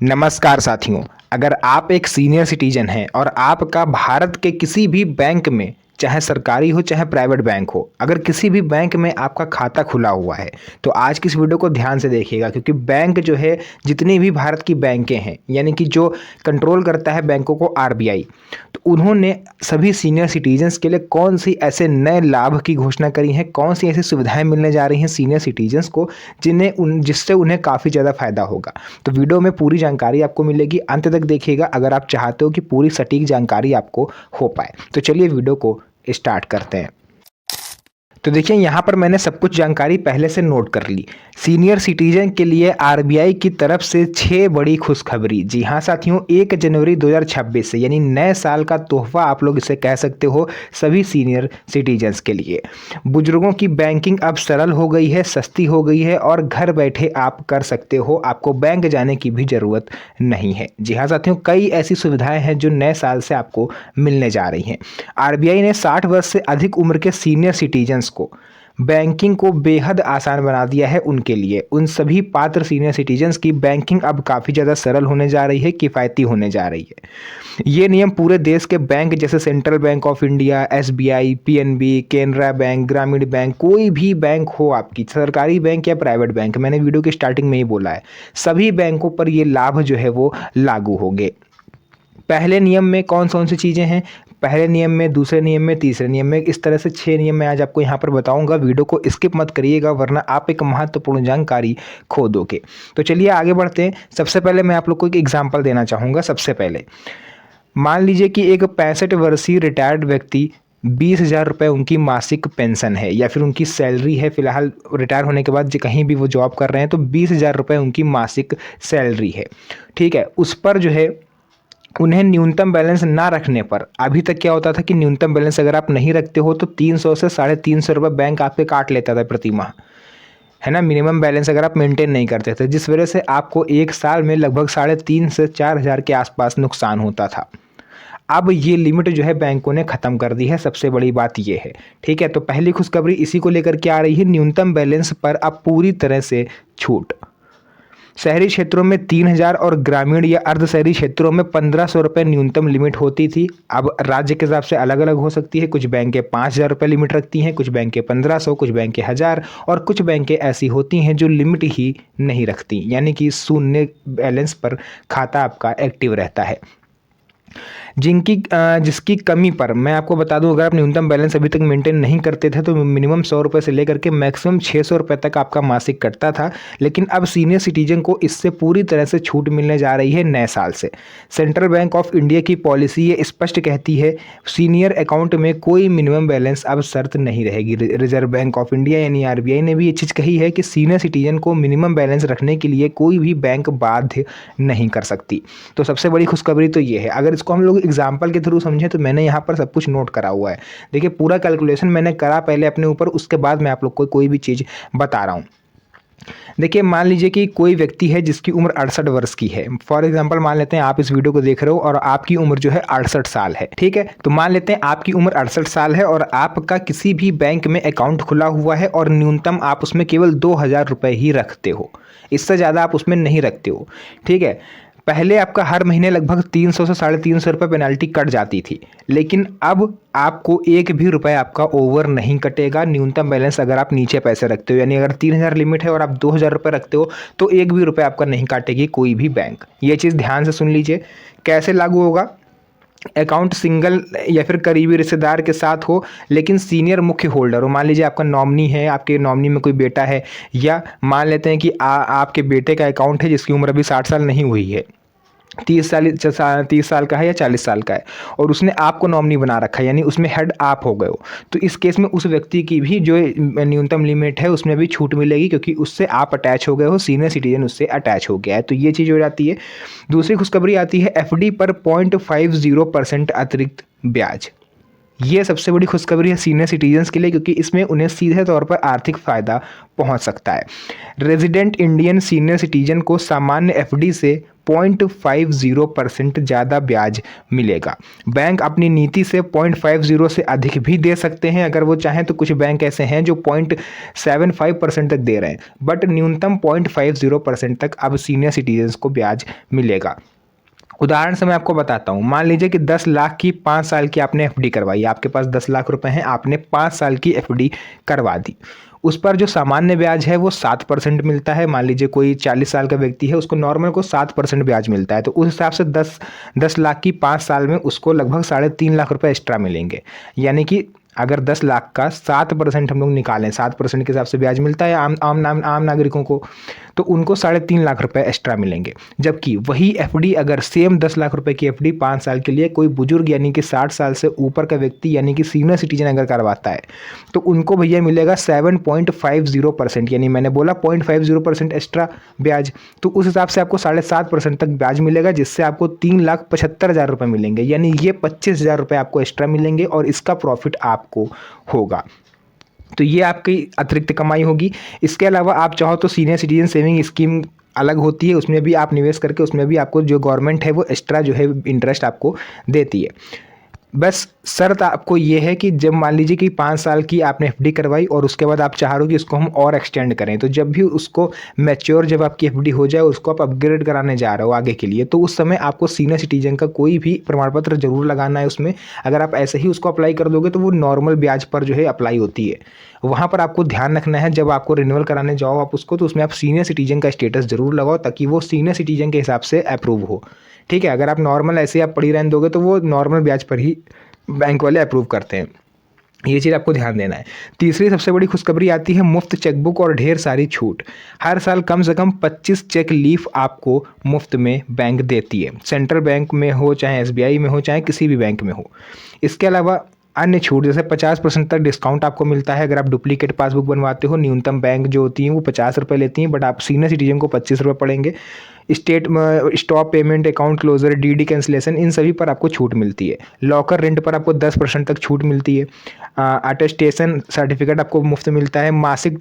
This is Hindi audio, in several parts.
नमस्कार साथियों। अगर आप एक सीनियर सिटीजन हैं और आपका भारत के किसी भी बैंक में, चाहे सरकारी हो चाहे प्राइवेट बैंक हो, अगर किसी भी बैंक में आपका खाता खुला हुआ है तो आज की इस वीडियो को ध्यान से देखिएगा, क्योंकि बैंक जो है, जितनी भी भारत की बैंकें हैं, यानी कि जो कंट्रोल करता है बैंकों को आरबीआई, तो उन्होंने सभी सीनियर सिटीजन्स के लिए कौन सी ऐसे नए लाभ की घोषणा करी है, कौन सी ऐसी सुविधाएं मिलने जा रही हैं सीनियर सिटीजन्स को जिससे उन्हें काफ़ी ज़्यादा फायदा होगा। तो वीडियो में पूरी जानकारी आपको मिलेगी, अंत तक देखिएगा अगर आप चाहते हो कि पूरी सटीक जानकारी आपको हो पाए। तो चलिए वीडियो को स्टार्ट करते हैं। तो देखिए, यहाँ पर मैंने सब कुछ जानकारी पहले से नोट कर ली। सीनियर सिटीजन के लिए आरबीआई की तरफ से 6 बड़ी खुशखबरी। जी हाँ साथियों, 1 जनवरी 2026 से, यानी नए साल का तोहफा आप लोग इसे कह सकते हो सभी सीनियर सिटीजन्स के लिए। बुजुर्गों की बैंकिंग अब सरल हो गई है, सस्ती हो गई है और घर बैठे आप कर सकते हो, आपको बैंक जाने की भी ज़रूरत नहीं है। जी हाँ साथियों, कई ऐसी सुविधाएं हैं जो नए साल से आपको मिलने जा रही हैं। आरबीआई ने 60 वर्ष से अधिक उम्र के सीनियर सिटीजन्स को बैंकिंग को बेहद आसान बना दिया है। उनके लिए, उन सभी पात्र सीनियर सिटीजन्स की बैंकिंग अब काफ़ी ज़्यादा सरल होने जा रही है, किफ़ायती होने जा रही है। ये नियम पूरे देश के बैंक जैसे central bank of India, SBI, PNB, Canara bank, ग्रामीण बैंक, कोई भी बैंक हो, आपकी सरकारी बैंक या प्राइवेट बैंक, मैंने वीडियो की स्टार्टिंग में ही बोला है, सभी बैंकों पर ये लाभ जो है वो लागू होंगे। पहले नियम में कौन कौन सी चीज़ें हैं, पहले नियम में, दूसरे नियम में, तीसरे नियम में, इस तरह से 6 नियम मैं आज आपको यहाँ पर बताऊंगा। वीडियो को स्किप मत करिएगा, वरना आप एक महत्वपूर्ण जानकारी खो दोगे। तो चलिए आगे बढ़ते हैं। सबसे पहले मैं आप लोग को एक एग्जाम्पल देना चाहूँगा। सबसे पहले मान लीजिए कि एक 65 वर्षीय रिटायर्ड व्यक्ति, 20,000 रुपये उनकी मासिक पेंशन है या फिर उनकी सैलरी है। फिलहाल रिटायर होने के बाद कहीं भी वो जॉब कर रहे हैं तो 20,000 रुपये उनकी मासिक सैलरी है। ठीक है, उस पर जो है उन्हें न्यूनतम बैलेंस ना रखने पर, अभी तक क्या होता था कि न्यूनतम बैलेंस अगर आप नहीं रखते हो तो 300 से 350 रुपये बैंक आपके काट लेता था प्रति माह, है ना। मिनिमम बैलेंस अगर आप मेंटेन नहीं करते थे, जिस वजह से आपको एक साल में लगभग 3,500 से 4,000 के आसपास नुकसान होता था। अब ये लिमिट जो है बैंकों ने ख़त्म कर दी है। सबसे बड़ी बात ये है। ठीक है, तो पहली खुशखबरी इसी को लेकर के आ रही है। न्यूनतम बैलेंस पर अब पूरी तरह से छूट। शहरी क्षेत्रों में 3,000 और ग्रामीण या अर्ध शहरी क्षेत्रों में 1,500 रुपये न्यूनतम लिमिट होती थी। अब राज्य के हिसाब से अलग अलग हो सकती है। कुछ बैंकें 5,000 रुपये लिमिट रखती हैं, कुछ बैंकें 1,500, कुछ बैंकें 1,000 और कुछ बैंकें ऐसी होती हैं जो लिमिट ही नहीं रखती, यानी कि शून्य बैलेंस पर खाता आपका एक्टिव रहता है। जिसकी कमी पर मैं आपको बता दूं, अगर आप न्यूनतम बैलेंस अभी तक मेंटेन नहीं करते थे तो मिनिमम 100 रुपये से लेकर के मैक्सिमम 600 रुपये तक आपका मासिक कटता था। लेकिन अब सीनियर सिटीजन को इससे पूरी तरह से छूट मिलने जा रही है नए साल से। सेंट्रल बैंक ऑफ इंडिया की पॉलिसी ये स्पष्ट कहती है, सीनियर अकाउंट में कोई मिनिमम बैलेंस अब शर्त नहीं रहेगी। रिजर्व बैंक ऑफ इंडिया यानी आरबीआई ने भी ये चीज़ कही है कि सीनियर सिटीजन को मिनिमम बैलेंस रखने के लिए कोई भी बैंक बाध्य नहीं कर सकती। तो सबसे बड़ी खुशखबरी तो ये है। अगर इसको हम लोग एग्जाम्पल के थ्रू समझें तो मैंने यहाँ पर सब कुछ नोट करा हुआ है। देखिए, पूरा कैलकुलेशन मैंने करा पहले अपने ऊपर, उसके बाद मैं आप लोग को कोई भी चीज़ बता रहा हूँ। देखिए, मान लीजिए कि कोई व्यक्ति है जिसकी उम्र 68 वर्ष की है। फॉर एग्जांपल मान लेते हैं आप इस वीडियो को देख रहे हो और आपकी उम्र जो है 68 साल है। ठीक है, तो मान लेते हैं आपकी उम्र 68 साल है और आपका किसी भी बैंक में अकाउंट खुला हुआ है और न्यूनतम आप उसमें केवल 2,000 रुपये ही रखते हो, इससे ज़्यादा आप उसमें नहीं रखते हो। ठीक है, पहले आपका हर महीने लगभग 300 से 350 रुपये पेनल्टी कट जाती थी, लेकिन अब आपको एक भी रुपये आपका ओवर नहीं कटेगा। न्यूनतम बैलेंस अगर आप नीचे पैसे रखते हो, यानी अगर 3,000 लिमिट है और आप 2,000 रुपये रखते हो तो एक भी रुपये आपका नहीं काटेगी कोई भी बैंक। ये चीज़ ध्यान से सुन लीजिए। कैसे लागू होगा? अकाउंट सिंगल या फिर करीबी रिश्तेदार के साथ हो, लेकिन सीनियर मुख्य होल्डर हो। मान लीजिए आपका नॉमिनी है, आपके नॉमिनी में कोई बेटा है, या मान लेते हैं कि आपके बेटे का अकाउंट है जिसकी उम्र अभी 60 साल नहीं हुई है, 30 साल का है या 40 साल का है, और उसने आपको नॉमिनी बना रखा है, यानी उसमें हेड आप हो गए हो। तो इस केस में उस व्यक्ति की भी जो न्यूनतम लिमिट है उसमें भी छूट मिलेगी, क्योंकि उससे आप अटैच हो गए हो, सीनियर सिटीजन उससे अटैच हो गया है। तो ये चीज़ हो जाती है। दूसरी खुशखबरी आती है एफडी पर 0.50% अतिरिक्त ब्याज। ये सबसे बड़ी खुशखबरी है सीनियर सिटीजन्स के लिए, क्योंकि इसमें उन्हें सीधे तौर पर आर्थिक फ़ायदा पहुंच सकता है। रेजिडेंट इंडियन सीनियर सिटीजन को सामान्य एफडी से 0.50% ज़्यादा ब्याज मिलेगा। बैंक अपनी नीति से 0.50 से अधिक भी दे सकते हैं अगर वो चाहें, तो कुछ बैंक ऐसे हैं जो 0.75% तक दे रहे हैं, बट न्यूनतम 0.50% तक अब सीनियर सिटीजन्स को ब्याज मिलेगा। उदाहरण से मैं आपको बताता हूँ, मान लीजिए कि 10 लाख की 5 साल की आपने एफडी करवाई, आपके पास 10 लाख रुपए हैं, आपने 5 साल की एफडी करवा दी। उस पर जो सामान्य ब्याज है वो 7% मिलता है। मान लीजिए कोई 40 साल का व्यक्ति है, उसको नॉर्मल को 7% ब्याज मिलता है, तो उस हिसाब से 10 लाख की 5 साल में उसको लगभग 3.5 लाख रुपए एक्स्ट्रा मिलेंगे। यानी कि अगर 10 लाख का 7% हम लोग निकालें, 7% के हिसाब से ब्याज मिलता है आम नागरिकों को, तो उनको 3.5 लाख रुपए एक्स्ट्रा मिलेंगे। जबकि वही एफडी अगर सेम 10 लाख रुपए की एफडी 5 साल के लिए कोई बुजुर्ग यानी कि 60 साल से ऊपर का व्यक्ति यानी कि सीनियर सिटीजन अगर करवाता है, तो उनको भैया मिलेगा 7.50%, यानी मैंने बोला 0.50% एक्स्ट्रा ब्याज, तो उस हिसाब से आपको 7.5% तक ब्याज मिलेगा, जिससे आपको 3,75,000 रुपये मिलेंगे। यानी ये 25,000 रुपये आपको एक्स्ट्रा मिलेंगे और इसका प्रॉफिट आपको होगा। तो ये आपकी अतिरिक्त कमाई होगी। इसके अलावा आप चाहो तो सीनियर सिटीजन सेविंग स्कीम अलग होती है, उसमें भी आप निवेश करके उसमें भी आपको जो गवर्नमेंट है वो एक्स्ट्रा जो है इंटरेस्ट आपको देती है। बस शर्त आपको ये है कि जब मान लीजिए कि 5 साल की आपने एफडी करवाई और उसके बाद आप चाह रहे हो कि उसको हम और एक्सटेंड करें, तो जब भी उसको मैच्योर जब आपकी एफडी हो जाए, उसको आप अपग्रेड कराने जा रहे हो आगे के लिए, तो उस समय आपको सीनियर सिटीजन का कोई भी प्रमाण पत्र जरूर लगाना है उसमें। अगर आप ऐसे ही उसको अप्लाई कर दोगे तो वो नॉर्मल ब्याज पर जो है अप्लाई होती है। वहाँ पर आपको ध्यान रखना है, जब आपको रिन्यूअल कराने जाओ आप उसको, तो उसमें आप सीनियर सिटीजन का स्टेटस जरूर लगाओ, ताकि वो सीनियर सिटीजन के हिसाब से अप्रूव हो। ठीक है, अगर आप नॉर्मल ऐसे ही आप पड़ी रहने दोगे तो वो नॉर्मल ब्याज पर ही बैंक वाले अप्रूव करते हैं। ये चीज़ आपको ध्यान देना है। तीसरी सबसे बड़ी खुशखबरी आती है मुफ्त चेकबुक और ढेर सारी छूट। हर साल कम से कम 25 चेक लीफ आपको मुफ्त में बैंक देती है, सेंट्रल बैंक में हो, चाहे एसबीआई में हो, चाहे किसी भी बैंक में हो। इसके अलावा अन्य छूट जैसे 50% तक डिस्काउंट आपको मिलता है अगर आप डुप्लीकेट पासबुक बनवाते हो। न्यूनतम बैंक जो होती हैं वो 50 रुपये लेती हैं, बट आप सीनियर सिटीजन को 25 रुपये पड़ेंगे। Stop payment, account closure, DD cancellation, इन सभी पर आपको छूट मिलती है। लॉकर रेंट पर आपको 10% तक छूट मिलती है। अटेस्टेशन सर्टिफिकेट आपको मुफ्त मिलता है। मासिक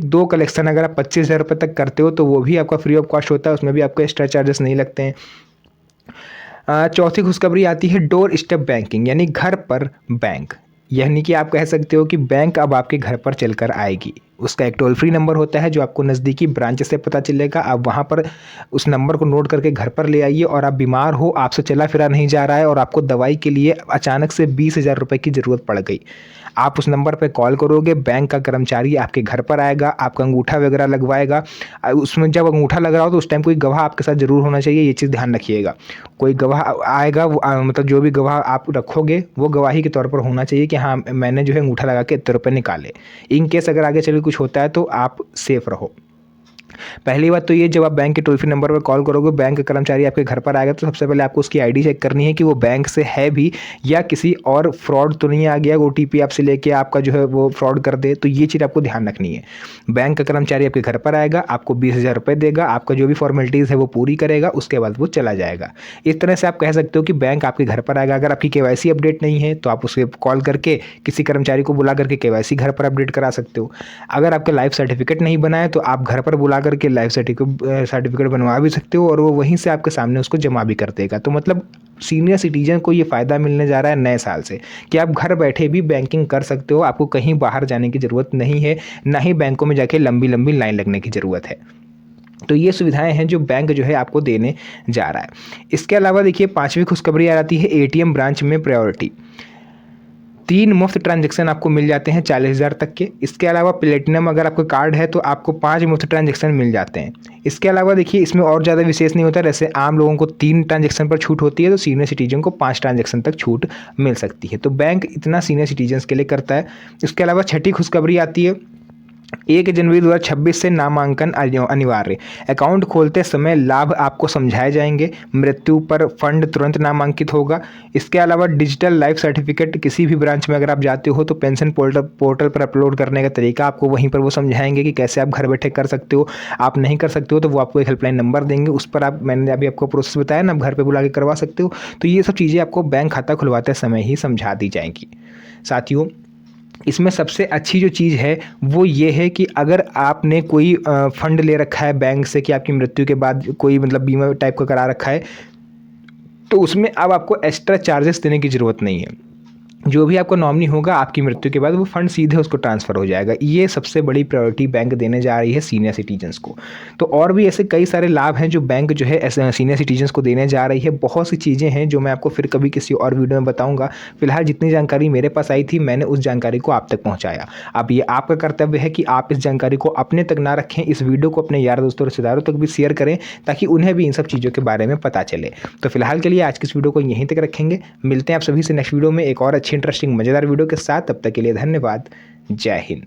2 कलेक्शन अगर आप 25,000 रुपये तक करते हो तो वो भी आपका फ्री ऑफ कॉस्ट होता है, उसमें भी आपको एक्स्ट्रा चार्जेस नहीं लगते हैं। चौथी खुशखबरी आती है डोर स्टेप बैंकिंग, यानी घर पर बैंक। यानी कि आप कह सकते हो कि बैंक अब आपके घर पर चलकर आएगी। उसका एक टोल फ्री नंबर होता है जो आपको नज़दीकी ब्रांच से पता चलेगा। आप वहाँ पर उस नंबर को नोट करके घर पर ले आइए, और आप बीमार हो, आपसे चला फिरा नहीं जा रहा है और आपको दवाई के लिए अचानक से 20,000 रुपये की ज़रूरत पड़ गई, आप उस नंबर पर कॉल करोगे, बैंक का कर्मचारी आपके घर पर आएगा, आपका अंगूठा वगैरह लगवाएगा। उसमें जब अंगूठा लग रहा हो तो उस टाइम कोई गवाह आपके साथ ज़रूर होना चाहिए, ये चीज़ ध्यान रखिएगा। कोई गवाह आएगा, मतलब जो भी गवाह आप रखोगे वो गवाही के तौर पर होना चाहिए कि हाँ मैंने जो है अंगूठा लगा के इतने रुपये निकाले। इन केस अगर आगे चल कुछ होता है तो आप सेफ रहो। पहली बात तो ये, जब आप बैंक के टोल फ्री नंबर पर कॉल करोगे, बैंक का कर्मचारी आपके घर पर आएगा, तो सबसे पहले आपको उसकी आईडी चेक करनी है कि वो बैंक से है भी या किसी और फ्रॉड तो नहीं आ गया, ओटीपी आपसे लेके आपका जो है वो फ्रॉड कर दे। तो ये चीज़ आपको ध्यान रखनी है। बैंक का कर्मचारी आपके घर पर आएगा, आपको 20,000 रुपये देगा, आपका जो भी फॉर्मेलिटीज़ है वो पूरी करेगा, उसके बाद वो चला जाएगा। इस तरह से आप कह सकते हो कि बैंक आपके घर पर आएगा। अगर आपकी केवाईसी अपडेट नहीं है तो आप उसे कॉल करके किसी कर्मचारी को बुला करके केवाईसी घर पर अपडेट करा सकते हो। अगर आपका लाइफ सर्टिफिकेट नहीं बना है तो आप घर पर बुला करके लाइफ सर्टिफिकेट बनवा भी सकते हो, और वो वहीं से आपके सामने उसको जमा भी कर देगा। तो मतलब सीनियर सिटीजन को ये फ़ायदा मिलने जा रहा है नए साल से कि आप घर बैठे भी बैंकिंग कर सकते हो, आपको कहीं बाहर जाने की ज़रूरत नहीं है, ना ही बैंकों में जाके लंबी लंबी लाइन लगने की ज़रूरत है। तो ये सुविधाएं हैं जो बैंक जो है आपको देने जा रहा है। इसके अलावा देखिए 5वीं खुशखबरी आ जाती है एटीएम ब्रांच में प्रायोरिटी। 3 मुफ्त ट्रांजैक्शन आपको मिल जाते हैं 40,000 तक के। इसके अलावा प्लेटिनम अगर आपका कार्ड है तो आपको 5 मुफ्त ट्रांजैक्शन मिल जाते हैं। इसके अलावा देखिए इसमें और ज़्यादा विशेष नहीं होता, जैसे आम लोगों को 3 ट्रांजैक्शन पर छूट होती है तो सीनियर सिटीजन को 5 ट्रांजैक्शन तक छूट मिल सकती है। तो बैंक इतना सीनियर सिटीजन्स के लिए करता है। इसके अलावा 6ठी खुशखबरी आती है 1 जनवरी 2026 से नामांकन अनिवार्य। अकाउंट खोलते समय लाभ आपको समझाए जाएंगे। मृत्यु पर फंड तुरंत नामांकित होगा। इसके अलावा डिजिटल लाइफ सर्टिफिकेट किसी भी ब्रांच में अगर आप जाते हो तो पेंशन पोर्टल पर अपलोड करने का तरीका आपको वहीं पर वो समझाएंगे कि कैसे आप घर बैठे कर सकते हो। आप नहीं कर सकते हो तो वो आपको एक हेल्पलाइन नंबर देंगे, उस पर आप, मैंने अभी आपको प्रोसेस बताया ना, आप घर पर बुला के करवा सकते हो। तो ये सब चीज़ें आपको बैंक खाता खुलवाते समय ही समझा दी जाएंगी। साथियों, इसमें सबसे अच्छी जो चीज़ है वो ये है कि अगर आपने कोई फ़ंड ले रखा है बैंक से कि आपकी मृत्यु के बाद कोई मतलब बीमा टाइप का करा रखा है, तो उसमें अब आपको एक्स्ट्रा चार्जेस देने की ज़रूरत नहीं है। जो भी आपका नॉमिनी होगा आपकी मृत्यु के बाद वो फंड सीधे उसको ट्रांसफ़र हो जाएगा। ये सबसे बड़ी प्रायोरिटी बैंक देने जा रही है सीनियर सिटीजन्स को। तो और भी ऐसे कई सारे लाभ हैं जो बैंक जो है ऐसे सीनियर सिटीजन्स को देने जा रही है। बहुत सी चीज़ें हैं जो मैं आपको फिर कभी किसी और वीडियो में बताऊँगा। फिलहाल जितनी जानकारी मेरे पास आई थी मैंने उस जानकारी को आप तक पहुँचाया। अब ये आपका कर्तव्य है कि आप इस जानकारी को अपने तक ना रखें, इस वीडियो को अपने यार दोस्तों रिश्तेदारों तक भी शेयर करें ताकि उन्हें भी इन सब चीज़ों के बारे में पता चले। तो फिलहाल के लिए आज की इस वीडियो को यहीं तक रखेंगे। मिलते हैं आप सभी से नेक्स्ट वीडियो में एक और अच्छी इंटरेस्टिंग मज़ेदार वीडियो के साथ। तब तक के लिए धन्यवाद। जय हिंद।